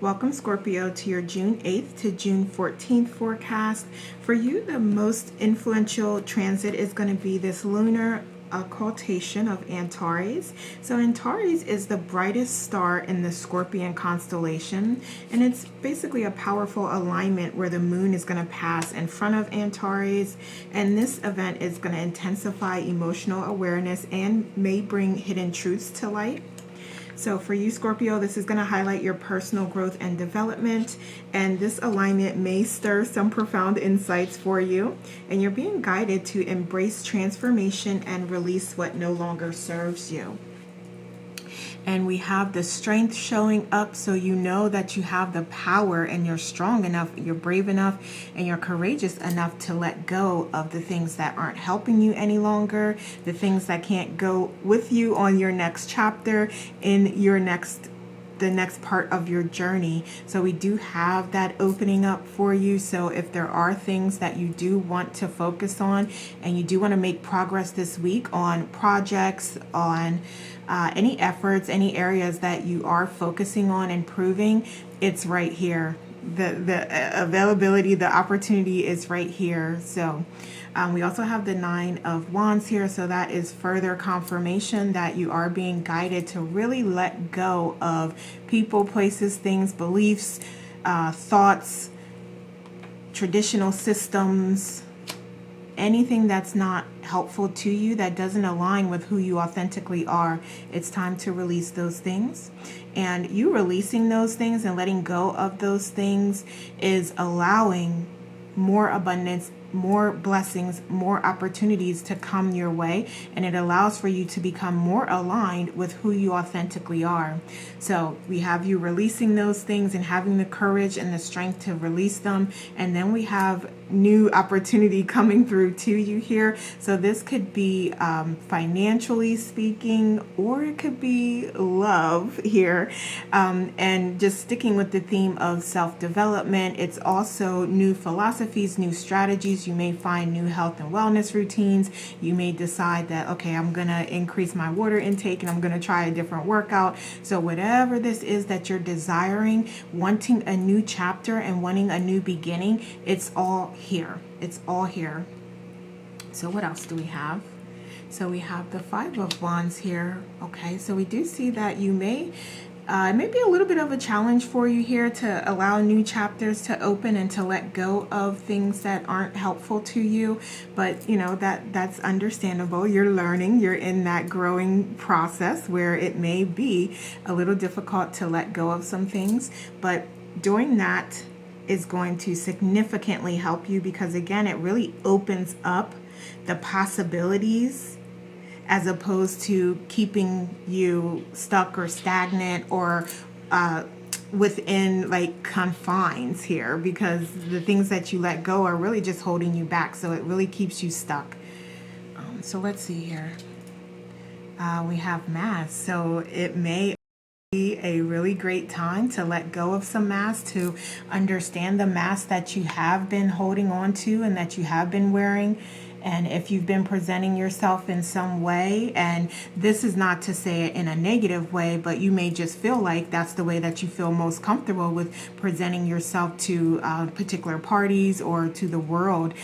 Welcome, Scorpio, to your June 8th to June 14th forecast. For you, the most influential transit is going to be this lunar occultation of Antares. So Antares is the brightest star in the Scorpion constellation, and it's basically a powerful alignment where the moon is going to pass in front of Antares, and this event is going to intensify emotional awareness and may bring hidden truths to light. So for you, Scorpio, this is going to highlight your personal growth and development, and this alignment may stir some profound insights for you, and you're being guided to embrace transformation and release what no longer serves you. And we have the strength showing up, so you know that you have the power and you're strong enough, you're brave enough, and you're courageous enough to let go of the things that aren't helping you any longer, the things that can't go with you on your next chapter, in the next part of your journey. So we do have that opening up for you. So if there are things that you do want to focus on and you do want to make progress this week on projects, on any efforts, any areas that you are focusing on improving, it's right here. The availability, the opportunity is right here. So we also have the 9 of Wands here, so that is further confirmation that you are being guided to really let go of people, places, things, beliefs, thoughts, traditional systems, anything that's not helpful to you, that doesn't align with who you authentically are. It's time to release those things. And you releasing those things and letting go of those things is allowing more abundance, more blessings, more opportunities to come your way, and it allows for you to become more aligned with who you authentically are. So we have you releasing those things and having the courage and the strength to release them, and then we have new opportunity coming through to you here. So this could be financially speaking, or it could be love here, and just sticking with the theme of self-development. It's also new philosophies, new strategies. You may find new health and wellness routines. You may decide that, okay, I'm going to increase my water intake and I'm going to try a different workout. So whatever this is that you're desiring, wanting a new chapter and wanting a new beginning, it's all here. It's all here. So what else do we have? So we have the 5 of Wands here. Okay, so we do see that you may it may be a little bit of a challenge for you here to allow new chapters to open and to let go of things that aren't helpful to you. But you know, that's understandable. You're learning, you're in that growing process where it may be a little difficult to let go of some things, but doing that is going to significantly help you, because again, it really opens up the possibilities as opposed to keeping you stuck or stagnant or within like confines here, because the things that you let go are really just holding you back. So it really keeps you stuck. So let's see here. We have Mass. So it may be a really great time to let go of some masks, to understand the mask that you have been holding on to and that you have been wearing. And if you've been presenting yourself in some way, and this is not to say it in a negative way, but you may just feel like that's the way that you feel most comfortable with presenting yourself to particular parties or to the world,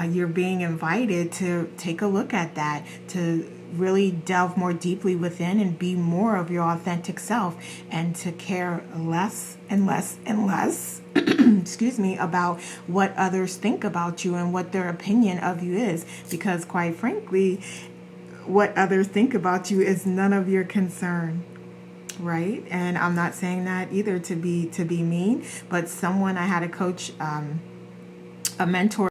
you're being invited to take a look at that, to really delve more deeply within and be more of your authentic self, and to care less and less and less excuse me, about what others think about you and what their opinion of you is, because quite frankly, what others think about you is none of your concern, right? And I'm not saying that either to be mean, but someone, I had a coach, a mentor,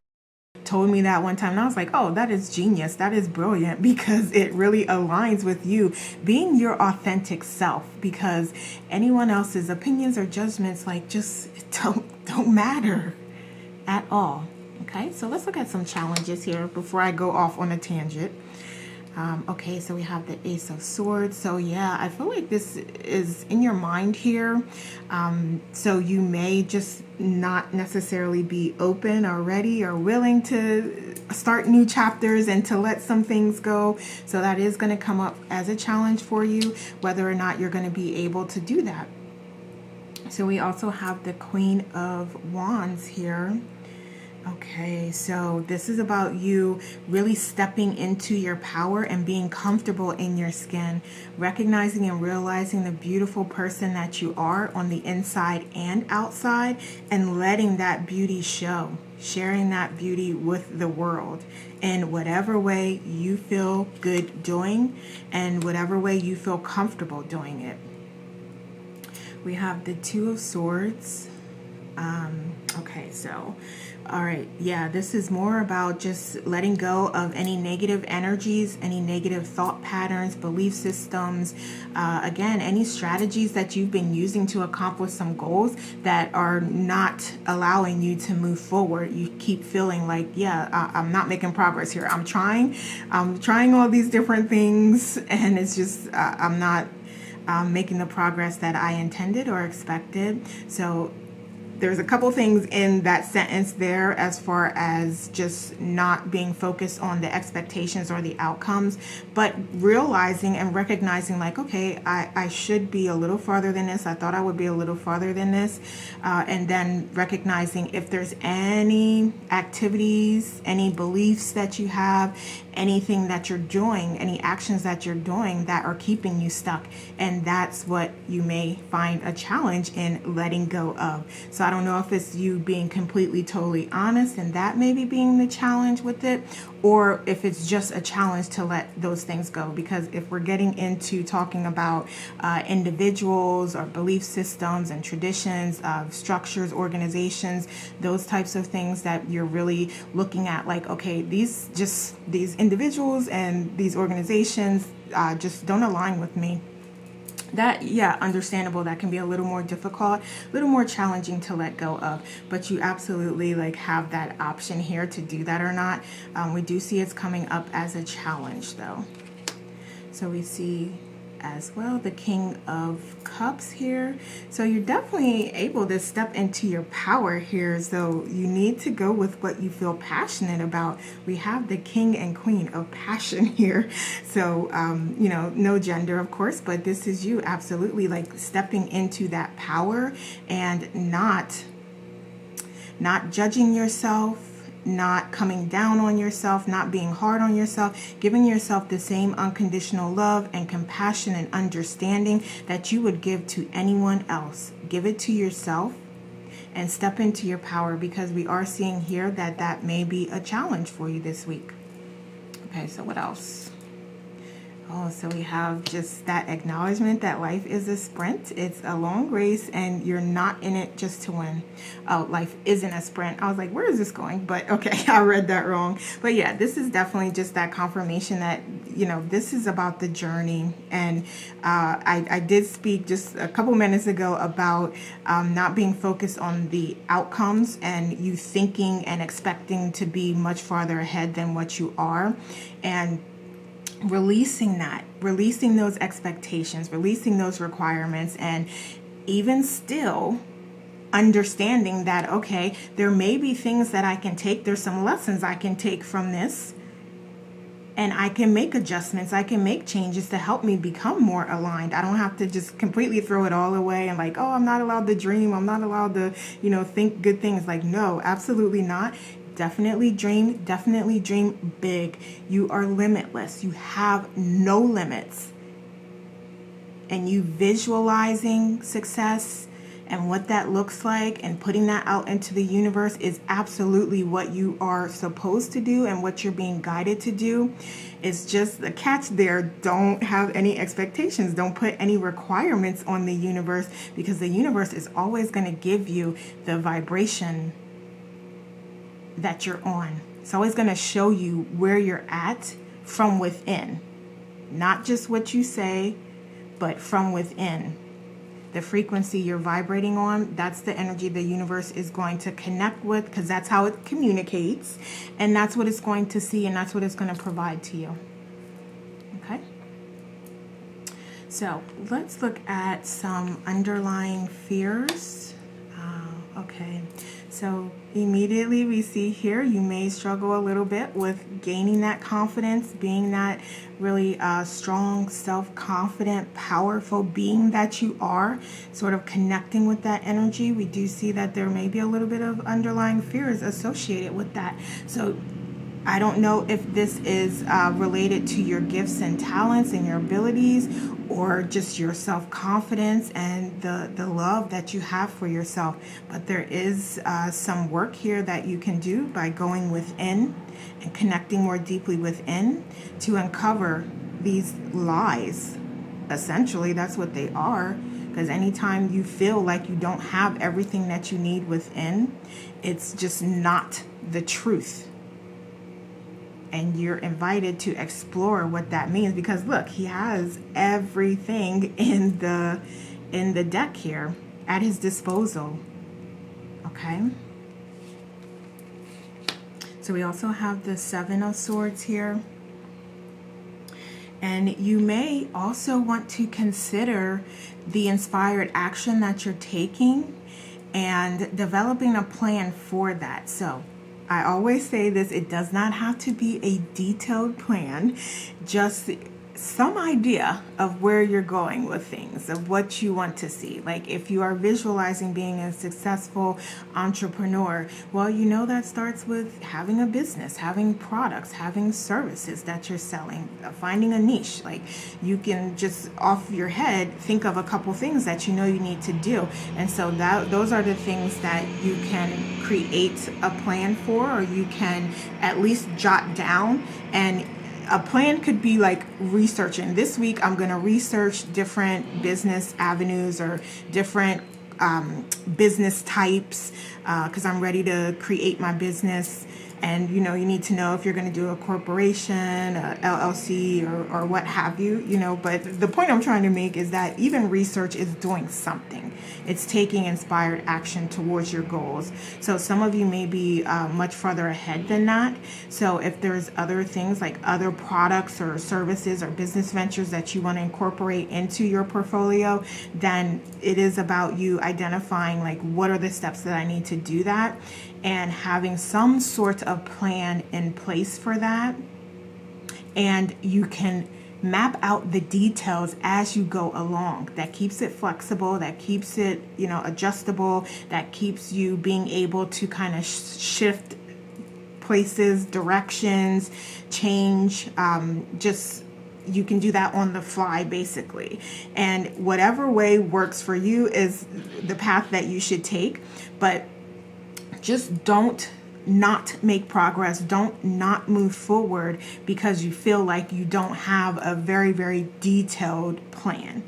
told me that one time, and I was like, oh, that is genius, that is brilliant, because it really aligns with you being your authentic self, because anyone else's opinions or judgments like just don't matter at all. Okay, so let's look at some challenges here before I go off on a tangent. Okay, so we have the Ace of Swords. So yeah, I feel like this is in your mind here. So you may just not necessarily be open or ready or willing to start new chapters and to let some things go. So that is going to come up as a challenge for you, whether or not you're going to be able to do that. So we also have the Queen of Wands here. Okay, so this is about you really stepping into your power and being comfortable in your skin, recognizing and realizing the beautiful person that you are on the inside and outside, and letting that beauty show, sharing that beauty with the world in whatever way you feel good doing and whatever way you feel comfortable doing it. We have the Two of Swords. Okay, so all right, yeah, this is more about just letting go of any negative energies, any negative thought patterns, belief systems, again, any strategies that you've been using to accomplish some goals that are not allowing you to move forward. You keep feeling like, yeah, I'm not making progress here. I'm trying all these different things, and it's just, I'm not making the progress that I intended or expected. So there's a couple things in that sentence there as far as just not being focused on the expectations or the outcomes, but realizing and recognizing like, okay, I should be a little farther than this. I thought I would be a little farther than this. And then recognizing if there's any activities, any beliefs that you have, anything that you're doing, any actions that you're doing that are keeping you stuck. And that's what you may find a challenge in letting go of. So I don't know if it's you being completely, totally honest and that maybe being the challenge with it, or if it's just a challenge to let those things go. Because if we're getting into talking about individuals or belief systems and traditions, structures, organizations, those types of things that you're really looking at like, okay, these individuals and these organizations just don't align with me. That, yeah, understandable. That can be a little more difficult, a little more challenging to let go of, but you absolutely like have that option here to do that or not. We do see it's coming up as a challenge though. So we see as well the King of Cups here. So you're definitely able to step into your power here. So you need to go with what you feel passionate about. We have the King and Queen of Passion here. So, you know, no gender, of course, but this is you absolutely like stepping into that power and not judging yourself, not coming down on yourself, not being hard on yourself, giving yourself the same unconditional love and compassion and understanding that you would give to anyone else. Give it to yourself and step into your power, because we are seeing here that that may be a challenge for you this week. Okay, so what else? Oh, so we have just that acknowledgement that life is a sprint. It's a long race and you're not in it just to win. Oh, life isn't a sprint. I was like, where is this going? But okay, I read that wrong. But yeah, this is definitely just that confirmation that, you know, this is about the journey. And I did speak just a couple minutes ago about not being focused on the outcomes and you thinking and expecting to be much farther ahead than what you are. And releasing that, releasing those expectations, releasing those requirements, and even still understanding that, okay, there may be things that I can take, there's some lessons I can take from this, and I can make adjustments, I can make changes to help me become more aligned. I don't have to just completely throw it all away and like, oh, I'm not allowed to dream, I'm not allowed to, you know, think good things. Like, no, absolutely not. Definitely dream big. You are limitless. You have no limits. And you visualizing success and what that looks like and putting that out into the universe is absolutely what you are supposed to do and what you're being guided to do. It's just the catch there. Don't have any expectations. Don't put any requirements on the universe, because the universe is always going to give you the vibration that you're on. It's always going to show you where you're at from within. Not just what you say, but from within. The frequency you're vibrating on, that's the energy the universe is going to connect with, because that's how it communicates. And that's what it's going to see, and that's what it's going to provide to you. Okay? So let's look at some underlying fears. Okay. So immediately we see here, you may struggle a little bit with gaining that confidence, being that really strong, self-confident, powerful being that you are, sort of connecting with that energy. We do see that there may be a little bit of underlying fears associated with that. So I don't know if this is related to your gifts and talents and your abilities, or just your self-confidence and the love that you have for yourself. But there is some work here that you can do by going within and connecting more deeply within to uncover these lies. Essentially, that's what they are. Because anytime you feel like you don't have everything that you need within, it's just not the truth. And you're invited to explore what that means, because look, he has everything in the deck here at his disposal. Okay, so we also have the Seven of Swords here, and you may also want to consider the inspired action that you're taking and developing a plan for that. So I always say this, it does not have to be a detailed plan, just some idea of where you're going with things, of what you want to see. Like if you are visualizing being a successful entrepreneur, well, you know that starts with having a business, having products, having services that you're selling, finding a niche. Like you can just off your head think of a couple things that you know you need to do. And so those are the things that you can create a plan for, or you can at least jot down. And a plan could be like researching. This week, I'm going to research different business avenues or different business types because I'm ready to create my business. And, you know, you need to know if you're going to do a corporation, a LLC, or what have you, you know. But the point I'm trying to make is that even research is doing something. It's taking inspired action towards your goals. So some of you may be much further ahead than that. So if there's other things like other products or services or business ventures that you want to incorporate into your portfolio, then it is about you identifying like what are the steps that I need to do that, and having some sort of plan in place for that. And you can map out the details as you go along. That keeps it flexible, that keeps it, you know, adjustable, that keeps you being able to kind of shift places, directions, change, just you can do that on the fly basically. And whatever way works for you is the path that you should take. But just don't not make progress. Don't not move forward because you feel like you don't have a very, very detailed plan.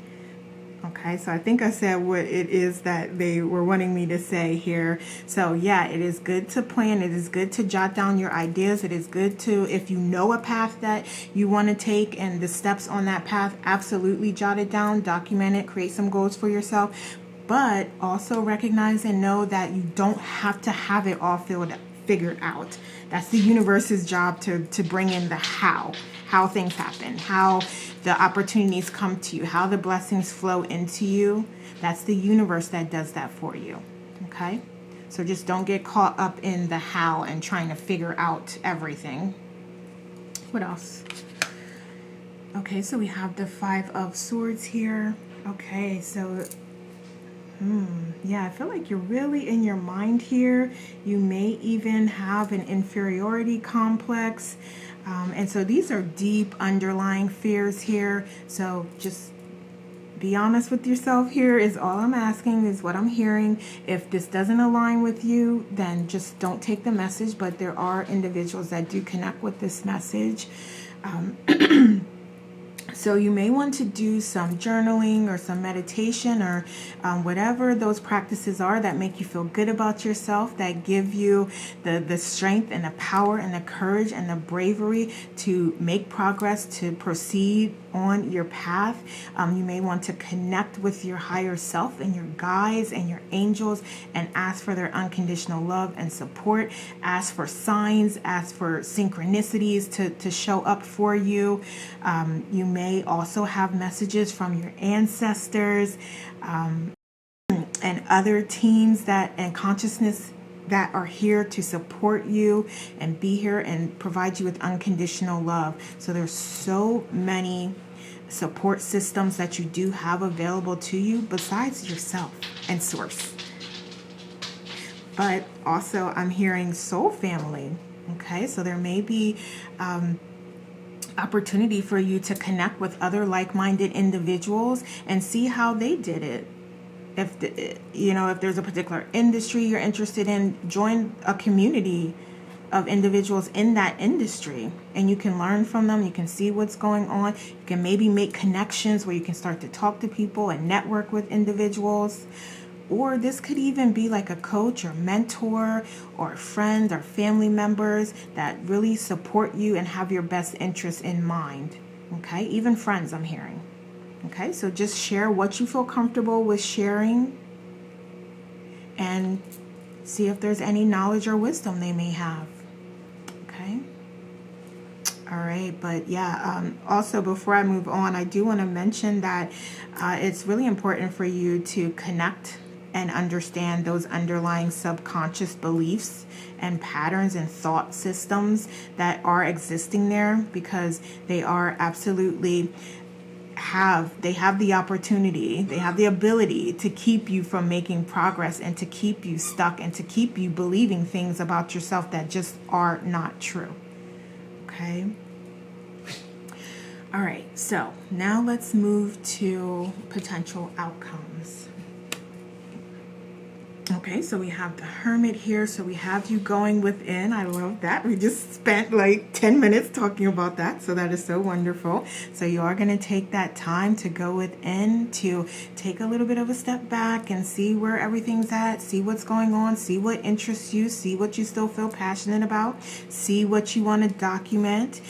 Okay, so I think I said what it is that they were wanting me to say here. So yeah, it is good to plan. It is good to jot down your ideas. It is good to, if you know a path that you want to take and the steps on that path, absolutely jot it down, document it, create some goals for yourself. But also recognize and know that you don't have to have it all figured out. That's the universe's job to bring in the how things happen, how the opportunities come to you, how the blessings flow into you. That's the universe that does that for you. Okay? So just don't get caught up in the how and trying to figure out everything. What else? Okay, so we have the Five of Swords here. Okay, so yeah, I feel like you're really in your mind here. You may even have an inferiority complex. And so these are deep underlying fears here. So just be honest with yourself here is all I'm asking, is what I'm hearing. If this doesn't align with you, then just don't take the message. But there are individuals that do connect with this message. So you may want to do some journaling or some meditation or whatever those practices are that make you feel good about yourself, that give you the strength and the power and the courage and the bravery to make progress, to proceed on your path. You may want to connect with your higher self and your guides and your angels and ask for their unconditional love and support. Ask for signs, ask for synchronicities to show up for you. You may also have messages from your ancestors and other teams that and consciousness that are here to support you and be here and provide you with unconditional love. So there's so many support systems that you do have available to you besides yourself and source. But also I'm hearing soul family. Okay, so there may be opportunity for you to connect with other like-minded individuals and see how they did it. If if there's a particular industry you're interested in, join a community of individuals in that industry, and you can learn from them. You can see what's going on. You can maybe make connections where you can start to talk to people and network with individuals. Or this could even be like a coach or mentor or friend or family members that really support you and have your best interests in mind. Okay, even friends I'm hearing. Okay, so just share what you feel comfortable with sharing and see if there's any knowledge or wisdom they may have. Okay. All right, but yeah, also before I move on, I do want to mention that it's really important for you to connect and understand those underlying subconscious beliefs and patterns and thought systems that are existing there, because they are absolutely they have the opportunity, they have the ability to keep you from making progress and to keep you stuck and to keep you believing things about yourself that just are not true. Okay. All right, so now let's move to potential outcomes. Okay, so we have the Hermit here, so we have you going within. I love that. We just spent like 10 minutes talking about that, so that is so wonderful. So you are going to take that time to go within, to take a little bit of a step back and see where everything's at, see what's going on, see what interests you, see what you still feel passionate about, see what you want to document.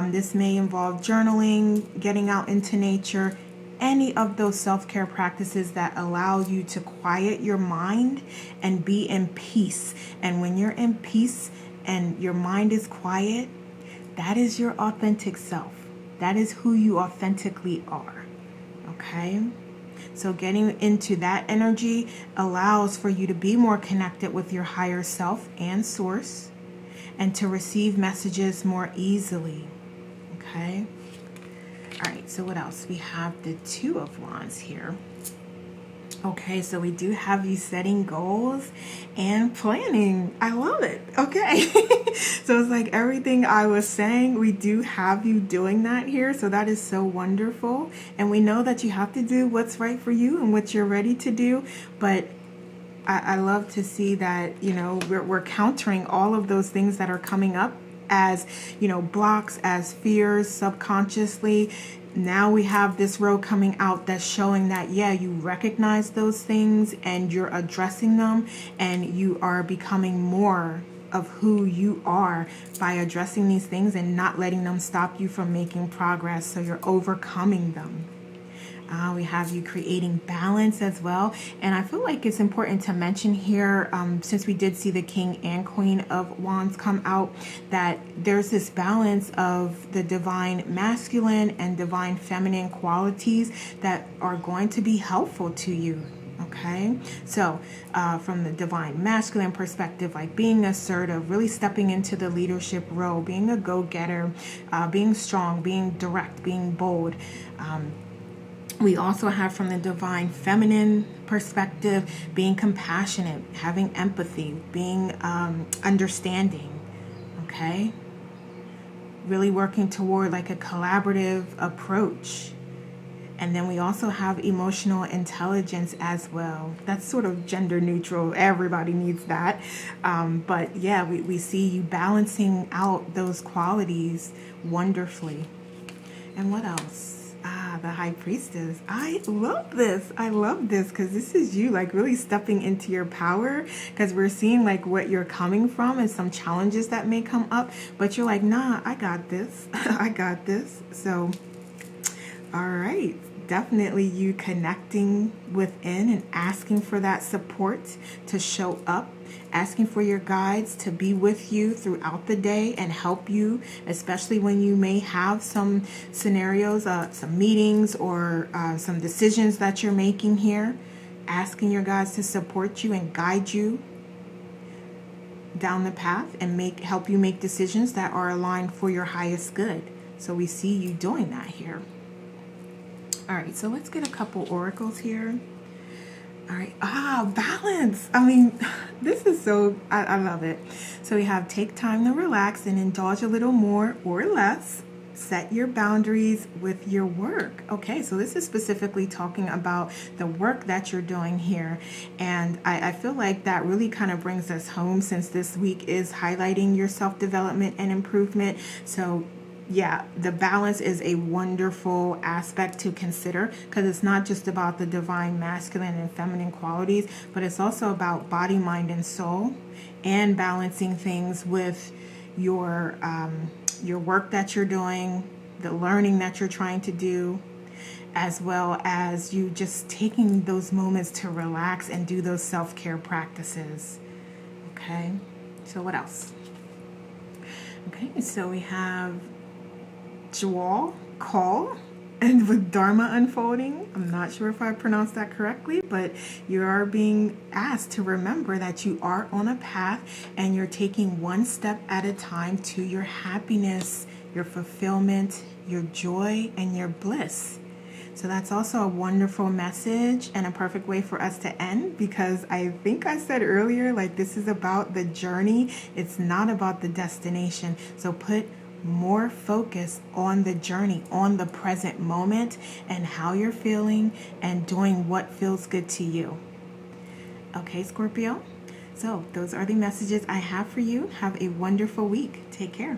This may involve journaling, getting out into nature, any of those self-care practices that allow you to quiet your mind and be in peace. And when you're in peace and your mind is quiet, that is your authentic self. That is who you authentically are. Okay? So getting into that energy allows for you to be more connected with your higher self and source, and to receive messages more easily. Okay? All right, so what else? We have the Two of Wands here. Okay, so we do have you setting goals and planning. I love it. Okay. So it's like everything I was saying, we do have you doing that here. So that is so wonderful. And we know that you have to do what's right for you and what you're ready to do. But I love to see that, we're countering all of those things that are coming up as, blocks, as fears subconsciously. Now we have this road coming out that's showing that, yeah, you recognize those things and you're addressing them, and you are becoming more of who you are by addressing these things and not letting them stop you from making progress. So you're overcoming them. We have you creating balance as well. And I feel like it's important to mention here, since we did see the King and Queen of Wands come out, that there's this balance of the divine masculine and divine feminine qualities that are going to be helpful to you. Okay, so from the divine masculine perspective, like being assertive, really stepping into the leadership role, being a go-getter, being strong, being direct, being bold. We also have from the divine feminine perspective, being compassionate, having empathy, being understanding, okay? Really working toward like a collaborative approach. And then we also have emotional intelligence as well. That's sort of gender neutral. Everybody needs that. But yeah, we see you balancing out those qualities wonderfully. And what else? The High Priestess. I love this. I love this because this is you like really stepping into your power, because we're seeing like what you're coming from and some challenges that may come up, but you're like, nah, I got this. I got this. So, all right. Definitely you connecting within and asking for that support to show up, asking for your guides to be with you throughout the day and help you, especially when you may have some scenarios, some meetings or some decisions that you're making here, asking your guides to support you and guide you. down the path and help you make decisions that are aligned for your highest good. So we see you doing that here. All right, so let's get a couple oracles here. All right, balance. I mean, this is so, I love it. So we have take time to relax and indulge a little more or less. Set your boundaries with your work. Okay, so this is specifically talking about the work that you're doing here. And I feel like that really kind of brings us home, since this week is highlighting your self-development and improvement. So yeah, the balance is a wonderful aspect to consider, because it's not just about the divine masculine and feminine qualities, but it's also about body, mind, and soul, and balancing things with your work that you're doing, the learning that you're trying to do, as well as you just taking those moments to relax and do those self-care practices. Okay, so what else? Okay, so we have Jewel Call, and with Dharma unfolding. I'm not sure if I pronounced that correctly, but you are being asked to remember that you are on a path and you're taking one step at a time to your happiness, your fulfillment, your joy, and your bliss. So that's also a wonderful message and a perfect way for us to end, because I think I said earlier, like, this is about the journey. It's not about the destination. So put more focus on the journey, on the present moment, and how you're feeling and doing what feels good to you. Okay, Scorpio? So those are the messages I have for you. Have a wonderful week. Take care.